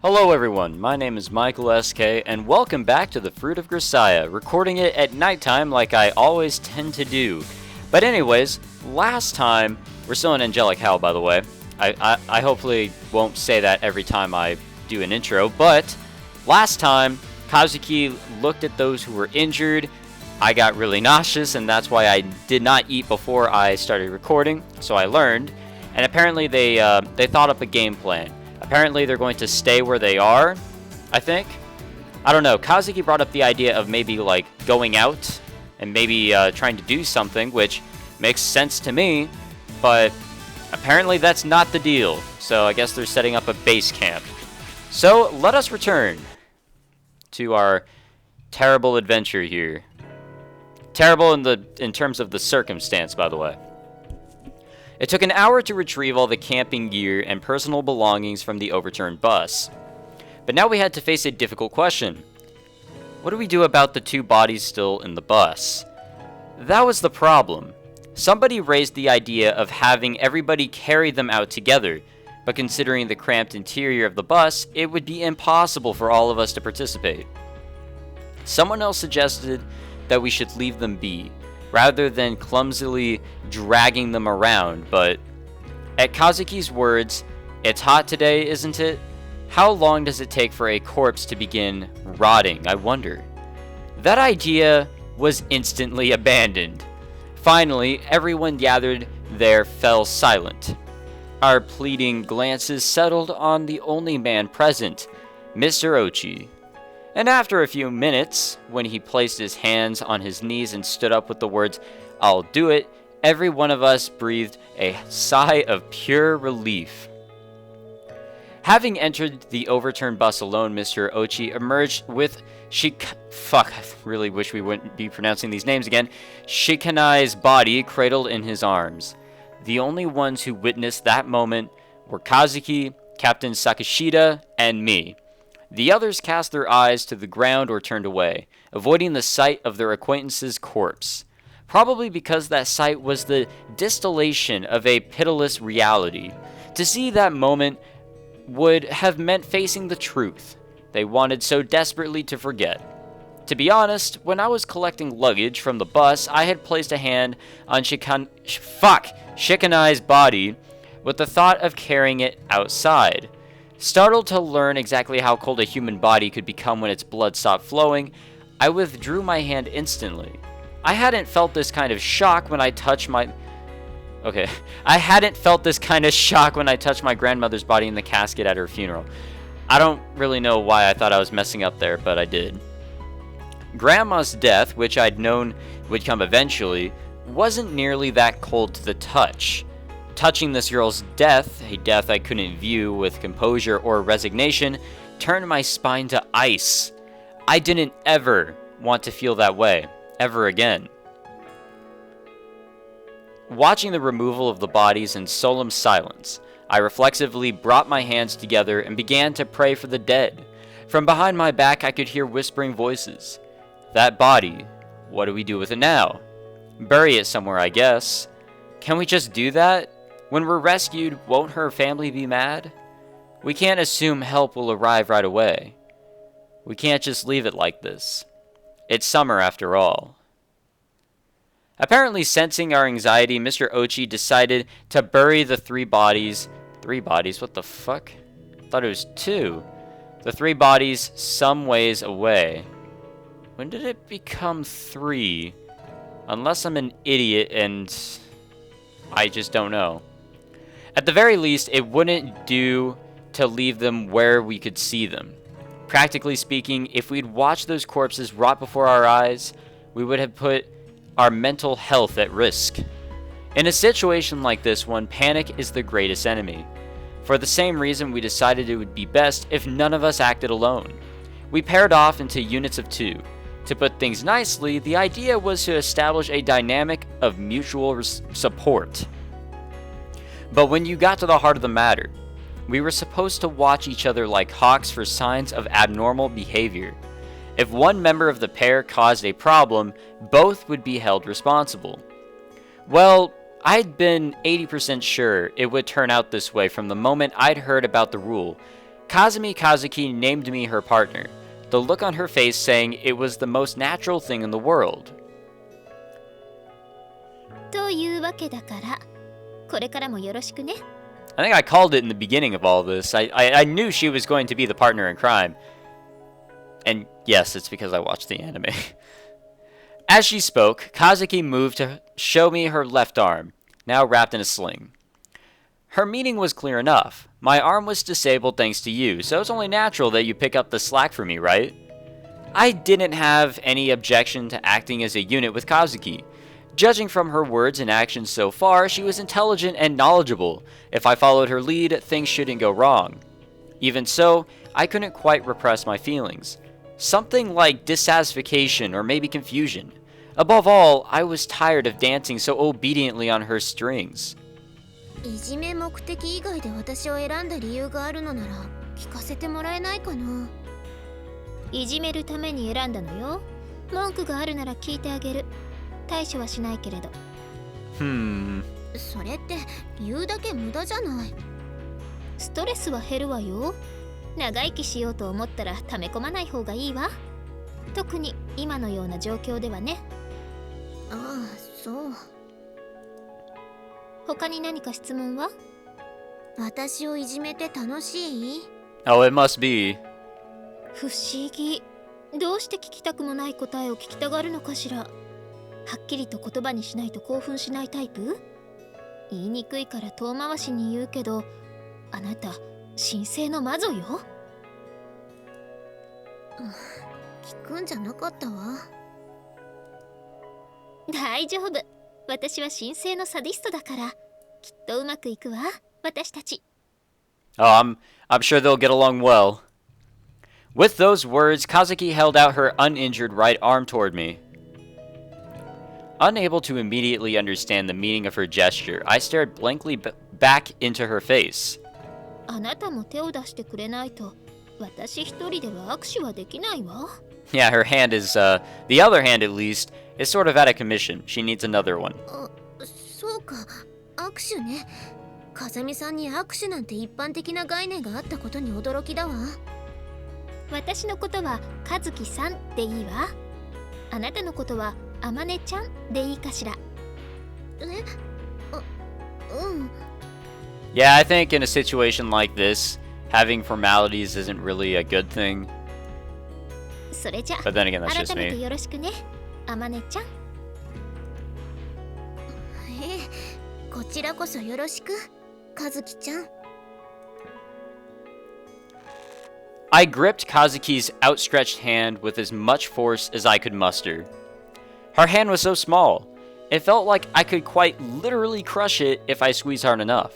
Hello everyone, my name is Michael SK, and welcome back to the Fruit of Grisaia, recording it at nighttime like I always tend to do. But anyways, last time, we're still in Angelic Hell by the way, I hopefully won't say that every time I do an intro, but last time, Kazuki looked at those who were injured, I got really nauseous, and that's why I did not eat before I started recording, so I learned, and apparently they thought up a game plan. Apparently they're going to stay where they are, I think. I don't know. Kazuki brought up the idea of maybe like going out and maybe trying to do something, which makes sense to me, but apparently that's not the deal. So I guess they're setting up a base camp. So let us return to our terrible adventure here. Terrible in terms of the circumstance, by the way. It took an hour to retrieve all the camping gear and personal belongings from the overturned bus. But now we had to face a difficult question. What do we do about the two bodies still in the bus? That was the problem. Somebody raised the idea of having everybody carry them out together, but considering the cramped interior of the bus, it would be impossible for all of us to participate. Someone else suggested that we should leave them be, rather than clumsily dragging them around, but at Kazuki's words, "It's hot today, isn't it? How long does it take for a corpse to begin rotting, I wonder?" That idea was instantly abandoned. Finally, everyone gathered there fell silent. Our pleading glances settled on the only man present, Mr. Ochi. And after a few minutes, when he placed his hands on his knees and stood up with the words, "I'll do it," every one of us breathed a sigh of pure relief. Having entered the overturned bus alone, Mr. Ochi emerged with I really wish we wouldn't be pronouncing these names again. Shikanai's body cradled in his arms. The only ones who witnessed that moment were Kazuki, Captain Sakashida, and me. The others cast their eyes to the ground or turned away, avoiding the sight of their acquaintance's corpse. Probably because that sight was the distillation of a pitiless reality. To see that moment would have meant facing the truth they wanted so desperately to forget. To be honest, when I was collecting luggage from the bus, I had placed a hand on Shikanai's body with the thought of carrying it outside. Startled to learn exactly how cold a human body could become when its blood stopped flowing, I withdrew my hand instantly. I hadn't felt this kind of shock when I touched my grandmother's body in the casket at her funeral. I don't really know why I thought I was messing up there, but I did. Grandma's death, which I'd known would come eventually, wasn't nearly that cold to the touch. Touching this girl's death, a death I couldn't view with composure or resignation, turned my spine to ice. I didn't ever want to feel that way, ever again. Watching the removal of the bodies in solemn silence, I reflexively brought my hands together and began to pray for the dead. From behind my back, I could hear whispering voices. That body, what do we do with it now? Bury it somewhere, I guess. Can we just do that? When we're rescued, won't her family be mad? We can't assume help will arrive right away. We can't just leave it like this. It's summer after all. Apparently sensing our anxiety, Mr. Ochi decided to bury the three bodies. Three bodies? What the fuck? I thought it was two. The three bodies some ways away. When did it become three? Unless I'm an idiot and I just don't know. At the very least, it wouldn't do to leave them where we could see them. Practically speaking, if we'd watched those corpses rot before our eyes, we would have put our mental health at risk. In a situation like this one, panic is the greatest enemy. For the same reason, we decided it would be best if none of us acted alone. We paired off into units of two. To put things nicely, the idea was to establish a dynamic of mutual support. But when you got to the heart of the matter, we were supposed to watch each other like hawks for signs of abnormal behavior. If one member of the pair caused a problem, both would be held responsible. Well, I'd been 80% sure it would turn out this way from the moment I'd heard about the rule, Kazami Kazuki named me her partner, the look on her face saying it was the most natural thing in the world. というわけだから、これからもよろしくね。I think I called it in the beginning of all this. I knew she was going to be the partner in crime. And yes, it's because I watched the anime. As she spoke, Kazuki moved to show me her left arm, now wrapped in a sling. Her meaning was clear enough. My arm was disabled thanks to you, so it's only natural that you pick up the slack for me, right? I didn't have any objection to acting as a unit with Kazuki. Judging from her words and actions so far, she was intelligent and knowledgeable. If I followed her lead, things shouldn't go wrong. Even so, I couldn't quite repress my feelings. Something like dissatisfaction or maybe confusion. Above all, I was tired of dancing so obediently on her strings. いじめ目的以外で私を選んだ理由があるのなら聞かせてもらえないかな。いじめるために選んだのよ。文句があるなら聞いてあげる。対処はしないけれど。それって言うだけ無駄じゃない。ストレスは減るわよ。長生きしようと思ったら溜め込まない方がいいわ。特に今のような状況ではね。ああ、そう。他に何か質問は？私をいじめて楽しい？ Oh, it must be. 不思議。どうして聞きたくもない答えを聞きたがるのかしら。はっきりと言葉にしないと興奮しないタイプ？言いにくいから遠回しに言うけど、あなた神聖の魔女よ。聞くんじゃなかったわ。大丈夫。私は神聖のサディストだから、きっとうまくいくわ、私たち。Oh, I'm sure they'll get along well. With those words, Kazuki held out her uninjured right arm toward me. Unable to immediately understand the meaning of her gesture, I stared blankly back into her face. あなたも手を出してくれないと、私一人では握手はできないわ。Yeah, her hand is, the other hand at least, is sort of out of commission. She needs another one. そうか、握手ね。風見さんに握手なんて一般的な概念があったことに驚きだわ。私のことは和樹さんでいいわ。あなたのことはあまねちゃんでいいかしら。Yeah, I think in a situation like this, having formalities isn't really a good thing. それじゃ、 But then again, that's just 改めて me. よろしくね、あまねちゃん。こちらこそよろしく、和樹ちゃん。I gripped Kazuki's outstretched hand with as much force as I could muster. Her hand was so small, it felt like I could quite literally crush it if I squeezed hard enough.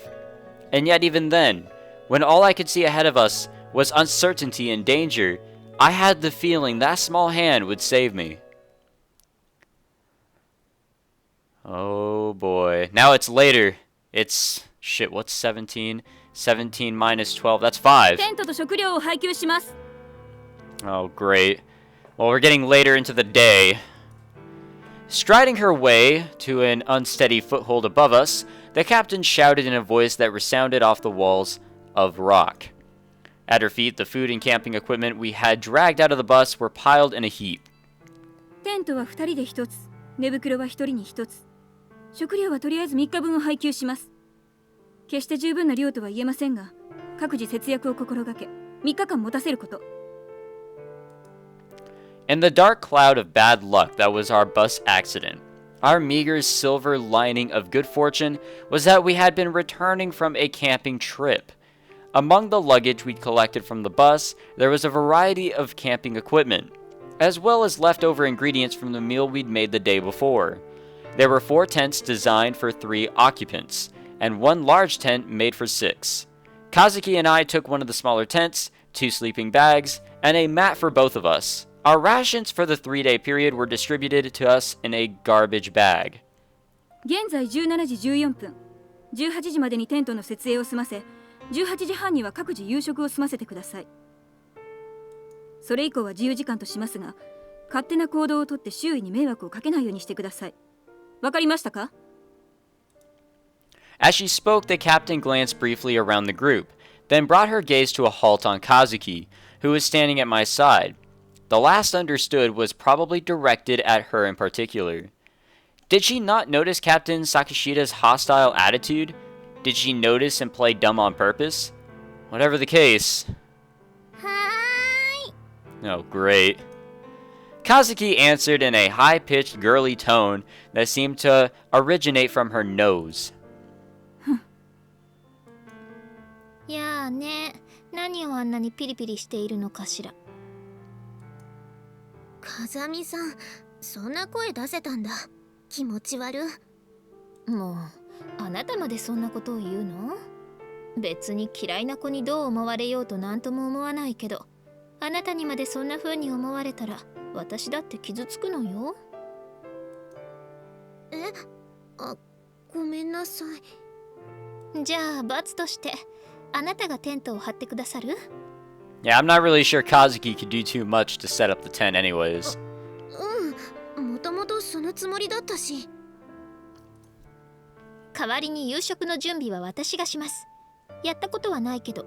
And yet even then, when all I could see ahead of us was uncertainty and danger, I had the feeling that small hand would save me. Oh boy. Now it's later. It's... shit, what's 17? 17 minus 12, that's 5. Oh, great. Well, we're getting later into the day. Striding her way to an unsteady foothold above us, the captain shouted in a voice that resounded off the walls of rock. At her feet, the food and camping equipment we had dragged out of the bus were piled in a heap. テントは2人で1つ、寝袋は1人に1つ。食料はとりあえず3日分を配給します。決して十分な量とは言えませんが、各自節約を心がけ、3日間持たせること。In the dark cloud of bad luck that was our bus accident, our meager silver lining of good fortune was that we had been returning from a camping trip. Among the luggage we'd collected from the bus, there was a variety of camping equipment, as well as leftover ingredients from the meal we'd made the day before. There were 4 tents designed for 3 occupants, and 1 large tent made for 6. Kazuki and I took one of the smaller tents, 2 sleeping bags, and a mat for both of us. Our rations for the 3-day period were distributed to us in a garbage bag. 現在17時14分。18時までにテントの設営を済ませ、18時半には各自夕食を済ませてください。それ以降は自由時間としますが、勝手な行動をとって周囲に迷惑をかけないようにしてください。わかりましたか？ As she spoke, the captain glanced briefly around the group, then brought her gaze to a halt on Kazuki, who was standing at my side. The last understood was probably directed at her in particular. Did she not notice Captain Sakishida's hostile attitude? Did she notice and play dumb on purpose? Whatever the case. はーい Oh, great. Kazuki answered in a high-pitched girly tone that seemed to originate from her nose. やあね、何をあんなにピリピリしているのかしら。風見さん、そんな声出せたんだ。気持ち悪。もう、あなたまでそんなことを言うの？別に嫌いな子にどう思われようとなんとも思わないけど、あなたにまでそんな風に思われたら、私だって傷つくのよ。ごめんなさい。じゃあ、罰として、あなたがテントを張ってくださる？ Yeah, I'm not really sure Kazuki could do too much to set up the tent anyways. もともとそのつもりだったし。代わりに夕食の準備は私がします。やったことはないけど。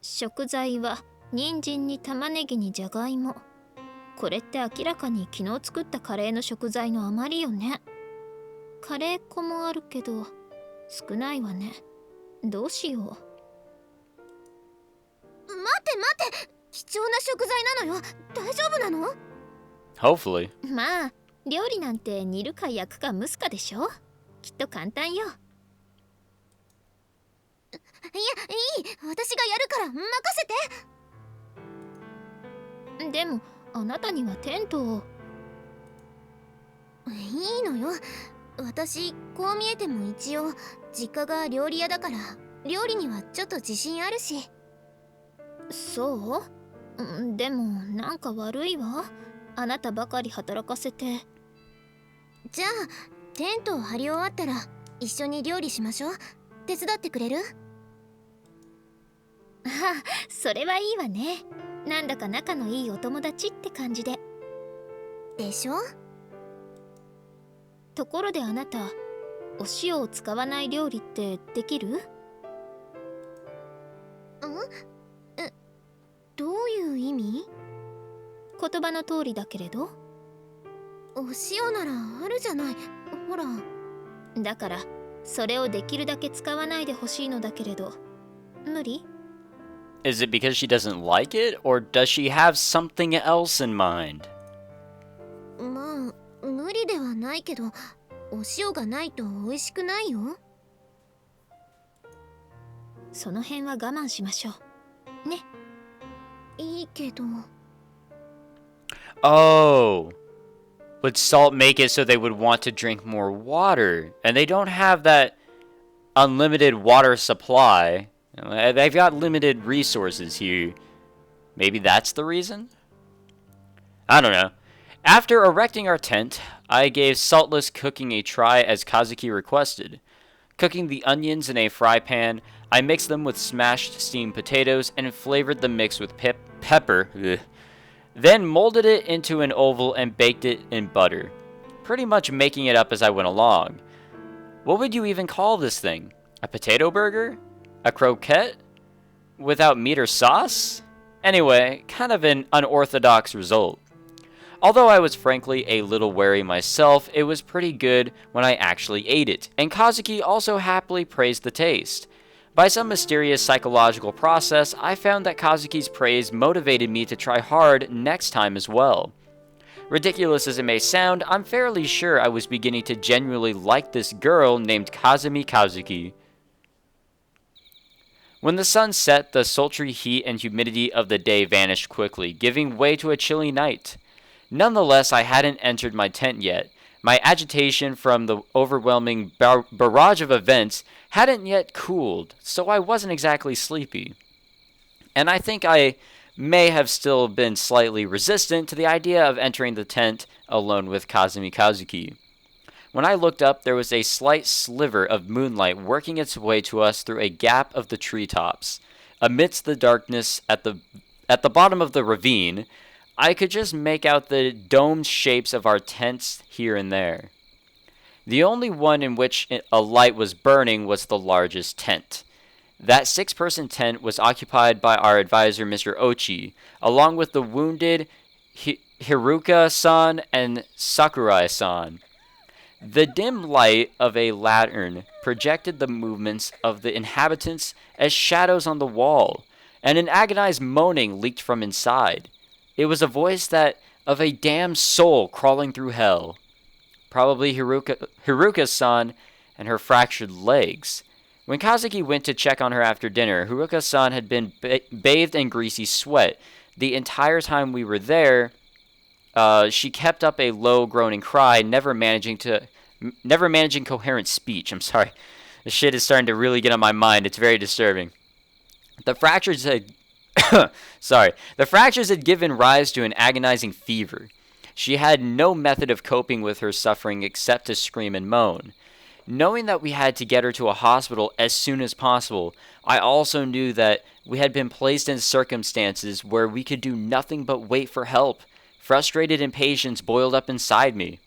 食材は人参に玉ねぎにじゃがいも。これって明らかに昨日作ったカレーの食材の余りよね。カレー粉もあるけど少ないわね。どうしよう。待って貴重な食材なのよ。大丈夫なの？ Hopefully. まあ料理なんて煮るか焼くか蒸すかでしょ。きっと簡単よ。いい私がやるから任せて。でもあなたにはテントを。いいのよ。私こう見えても一応実家が料理屋だから料理にはちょっと自信あるし。そう？でもなんか悪いわ。あなたばかり働かせて。じゃあテントを張り終わったら一緒に料理しましょう。手伝ってくれる？ああ、それはいいわね。なんだか仲のいいお友達って感じで。でしょ？ところであなた、お塩を使わない料理ってできる？どういう意味？言葉の通りだけれど。お塩ならあるじゃない。ほら。だからそれをできるだけ使わないでほしいのだけれど。無理？ Is it because she doesn't like it, or does she have something else in mind? まあ無理ではないけど、お塩がないと美味しくないよ。その辺は我慢しましょうね。いいけど。Oh, would salt make it so they would want to drink more water? And they don't have that unlimited water supply. They've got limited resources here. Maybe that's the reason? I don't know. After erecting our tent, I gave saltless cooking a try as Kazuki requested. Cooking the onions in a fry pan, I mixed them with smashed steamed potatoes and flavored the mix with pepper. Ugh. Then molded it into an oval and baked it in butter, pretty much making it up as I went along. What would you even call this thing? A potato burger? A croquette? Without meat or sauce? Anyway, kind of an unorthodox result. Although I was frankly a little wary myself, it was pretty good when I actually ate it, and Kazuki also happily praised the taste. By some mysterious psychological process, I found that Kazuki's praise motivated me to try hard next time as well. Ridiculous as it may sound, I'm fairly sure I was beginning to genuinely like this girl named Kazami Kazuki. When the sun set, the sultry heat and humidity of the day vanished quickly, giving way to a chilly night. Nonetheless, I hadn't entered my tent yet. My agitation from the overwhelming barrage of events hadn't yet cooled, so I wasn't exactly sleepy. And I think I may have still been slightly resistant to the idea of entering the tent alone with Kazami Kazuki. When I looked up, there was a slight sliver of moonlight working its way to us through a gap of the treetops. Amidst the darkness at the bottom of the ravine, I could just make out the domed shapes of our tents here and there. The only one in which a light was burning was the largest tent. That 6-person tent was occupied by our advisor, Mr. Ochi, along with the wounded Hiruka-san and Sakurai-san. The dim light of a lantern projected the movements of the inhabitants as shadows on the wall, and an agonized moaning leaked from inside. It was a voice that of a damned soul crawling through hell. Probably Hiruka-san and her fractured legs. When Kazuki went to check on her after dinner, Hiruka-san had been bathed in greasy sweat. The entire time we were there, she kept up a low groaning cry, never managing coherent speech. I'm sorry. This shit is starting to really get on my mind. It's very disturbing. The fractures had The fractures had given rise to an agonizing fever. She had no method of coping with her suffering except to scream and moan. Knowing that we had to get her to a hospital as soon as possible, I also knew that we had been placed in circumstances where we could do nothing but wait for help. Frustrated impatience boiled up inside me.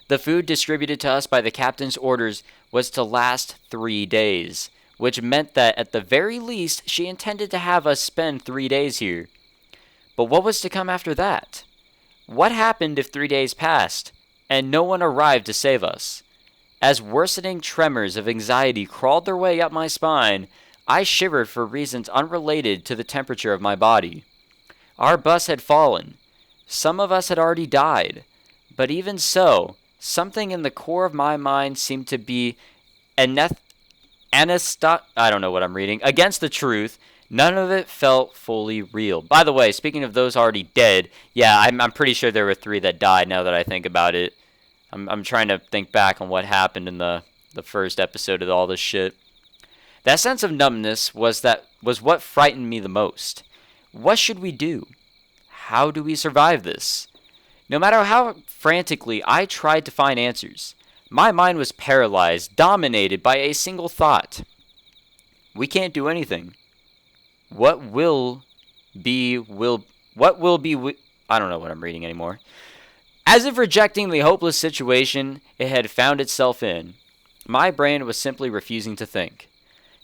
The food distributed to us by the captain's orders was to last 3 days, which meant that at the very least she intended to have us spend 3 days here. But what was to come after that? What happened if 3 days passed, and no one arrived to save us? As worsening tremors of anxiety crawled their way up my spine, I shivered for reasons unrelated to the temperature of my body. Our bus had fallen. Some of us had already died. But even so, something in the core of my mind seemed to be I don't know what I'm reading. Against the truth. None of it felt fully real. By the way, speaking of those already dead, yeah, I'm pretty sure there were 3 that died now that I think about it. I'm trying to think back on what happened in the first episode of all this shit. That sense of numbness was what frightened me the most. What should we do? How do we survive this? No matter how frantically I tried to find answers, my mind was paralyzed, dominated by a single thought. We can't do anything. What will be, I don't know what I'm reading anymore. As if rejecting the hopeless situation it had found itself in, my brain was simply refusing to think.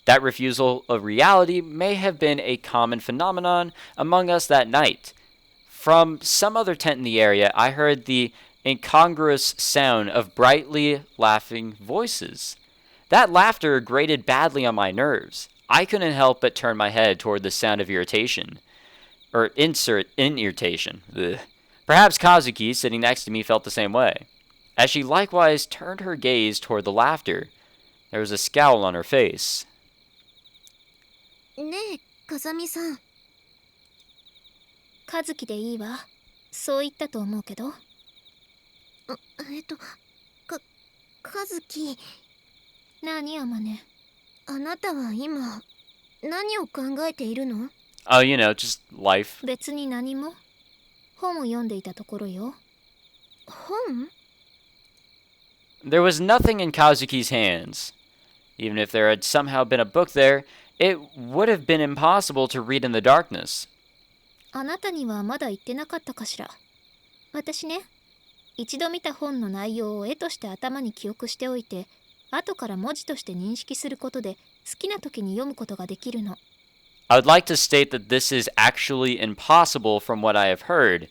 That refusal of reality may have been a common phenomenon among us that night. From some other tent in the area, I heard the incongruous sound of brightly laughing voices. That laughter grated badly on my nerves. I couldn't help but turn my head toward the sound of irritation. Irritation. Ugh. Perhaps Kazuki, sitting next to me, felt the same way. As she likewise turned her gaze toward the laughter, there was a scowl on her face. ねえ、風見さん。和樹でいいわ。そう言ったと思うけど。和樹。何あまね。あなたは今、何を考えているの？ Oh, just life. 別に何も。本を読んでいたところよ。本？ There was nothing in Kazuki's hands. Even if there had somehow been a book there, it would have been impossible to read in the darkness. あなたにはまだ言ってなかったかしら。私ね、一度見た本の内容を絵として頭に記憶しておいて、後から文字として認識することで好きな時に読むことができるの。I would like to state that this is actually impossible from what I have heard.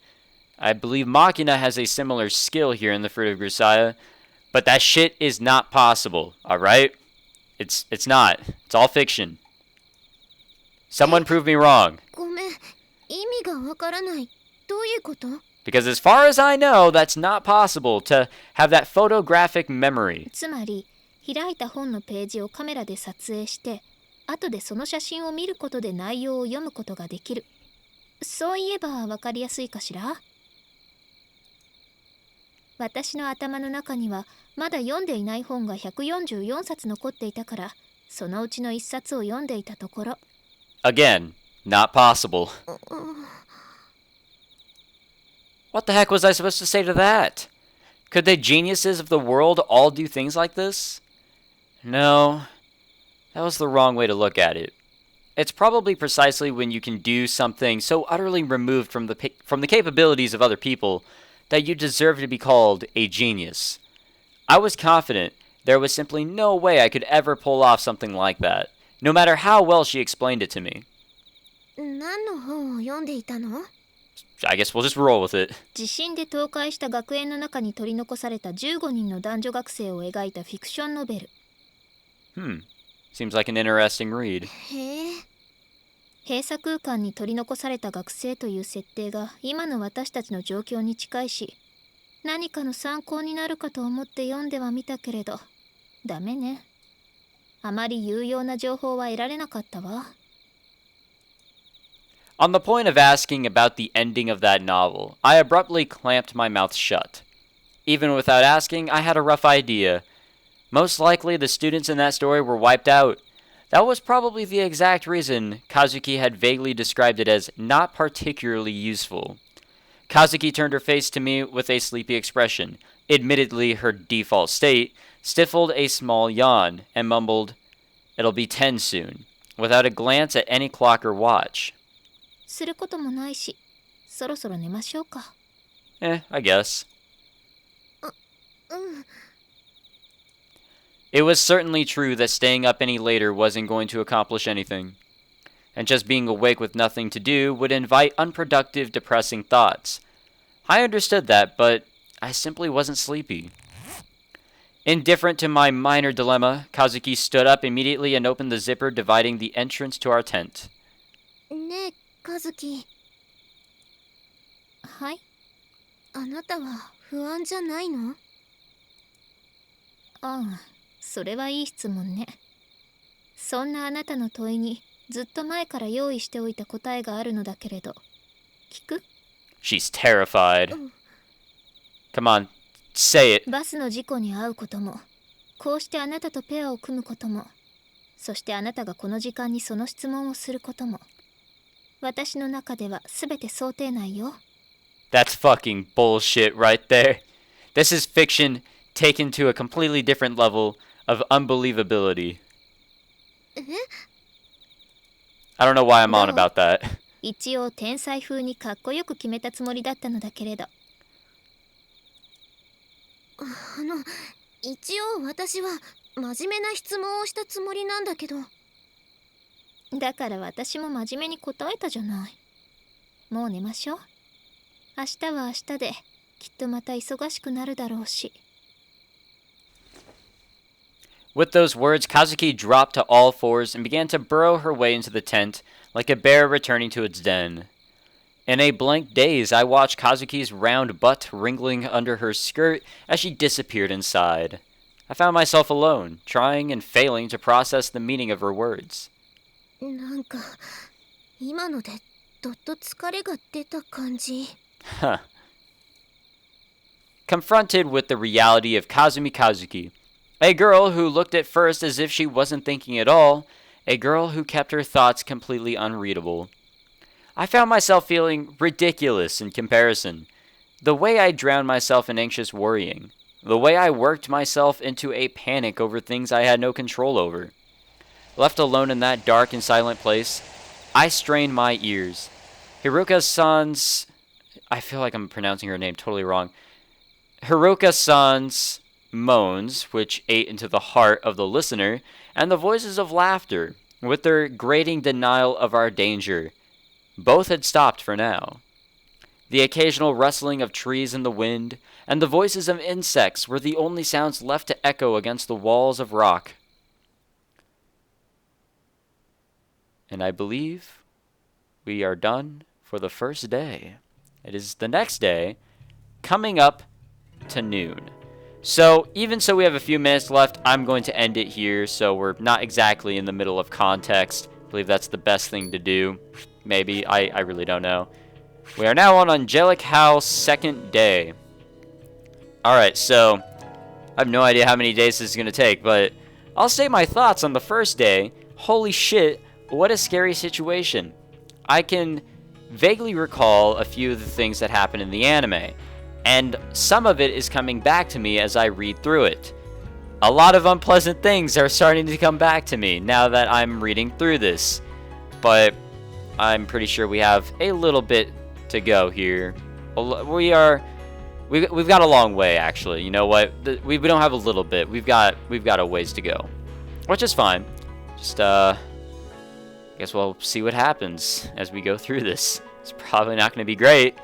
I believe Machina has a similar skill here in the Fruit of Grisaia, but that shit is not possible, alright? It's not. It's all fiction. Someone prove me wrong. ごめん、意味がわからない。どういうこと？ Because as far as I know, that's not possible to have that photographic memory. つまり、開いた本のページをカメラで撮影して、後でその写真を見ることで内容を読むことができる。そういえばわかりやすいかしら？私の頭の中にはまだ読んでいない本が144冊残っていたから、そのうちの1冊を読んでいたところ。Again, not possible. What the heck was I supposed to say to that? Could the geniuses of the world all do things like this? No, that was the wrong way to look at it. It's probably precisely when you can do something so utterly removed from the capabilities of other people that you deserve to be called a genius. I was confident there was simply no way I could ever pull off something like that, no matter how well she explained it to me. 何の本を読んでいたの？ I guess we'll just roll with it. 地震で倒壊した学園の中に取り残された15人の男女学生を描いたフィクションノベル。Seems like an interesting read. へえ。閉鎖空間に取り残された学生という設定が今の私たちの状況に近いし、何かの参考になるかと思って読んではみたけれど、ダメね。あまり有用な情報は得られなかったわ。On the point of asking about the ending of that novel, I abruptly clamped my mouth shut. Even without asking, I had a rough idea. Most likely, the students in that story were wiped out. That was probably the exact reason Kazuki had vaguely described it as not particularly useful. Kazuki turned her face to me with a sleepy expression, admittedly her default state, stifled a small yawn, and mumbled, "It'll be 10 soon," without a glance at any clock or watch. することもないし、そろそろ寝ましょうか。I guess. うん。It was certainly true that staying up any later wasn't going to accomplish anything. And just being awake with nothing to do would invite unproductive, depressing thoughts. I understood that, but I simply wasn't sleepy. Indifferent to my minor dilemma, Kazuki stood up immediately and opened the zipper dividing the entrance to our tent. ねえ、カズキ。はい？あなたは不安じゃないの？ああ、それはいい質問ね。そんなあなたの問いにずっと前から用意しておいた答えがあるのだけれど、聞く？ She's terrified. Come on, say it. バスの事故に遭うことも、こうしてあなたとペアを組むことも、そしてあなたがこの時間にその質問をすることも、私の中では全て想定内よ。That's fucking bullshit right there. This is fiction taken to a completely different level of unbelievability. I don't know why I'm on about that. 一応天才風にかっこよく決めたつもりだったのだけれど。一応私は真面目な質問をしたつもりなんだけど。だから私も真面目に答えたじゃない。もう寝ましょう。明日は明日できっとまた忙しくなるだろうし。With those words, Kazuki dropped to all fours and began to burrow her way into the tent, like a bear returning to its den. In a blank daze, I watched Kazuki's round butt wriggling under her skirt as she disappeared inside. I found myself alone, trying and failing to process the meaning of her words. なんか、今のでどっと疲れが出た感じ。Huh. Confronted with the reality of Kazumi Kazuki, a girl who looked at first as if she wasn't thinking at all, a girl who kept her thoughts completely unreadable. I found myself feeling ridiculous in comparison. The way I drowned myself in anxious worrying. The way I worked myself into a panic over things I had no control over. Left alone in that dark and silent place, I strained my ears. Hiruka-san's... I feel like I'm pronouncing her name totally wrong. Hiruka-san's moans, which ate into the heart of the listener, and the voices of laughter, with their grating denial of our danger. Both had stopped for now. The occasional rustling of trees in the wind, and the voices of insects were the only sounds left to echo against the walls of rock. And I believe we are done for the first day. It is the next day, coming up to noon. So, even so we have a few minutes left, I'm going to end it here, so we're not exactly in the middle of context. I believe that's the best thing to do. Maybe, I really don't know. We are now on Angelic Howl's second day. Alright, so, I have no idea how many days this is going to take, but I'll say my thoughts on the first day. Holy shit, what a scary situation. I can vaguely recall a few of the things that happened in the anime, and some of it is coming back to me as I read through it. A lot of unpleasant things are starting to come back to me now that I'm reading through this, but I'm pretty sure we have a little bit to go here. We we've got a long way, actually. You know what? We don't have a little bit. We've got a ways to go, which is fine. Just I guess we'll see what happens as we go through this. It's probably not going to be great,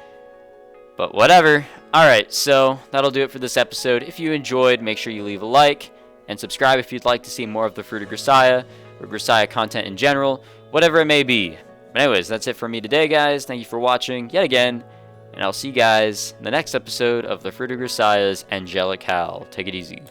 but whatever. Alright, so that'll do it for this episode. If you enjoyed, make sure you leave a like and subscribe if you'd like to see more of the Fruit of Grisaia or Grisaia content in general, whatever it may be. But anyways, that's it for me today, guys. Thank you for watching yet again, and I'll see you guys in the next episode of the Fruit of Grisaia's Angelic Howl. Take it easy.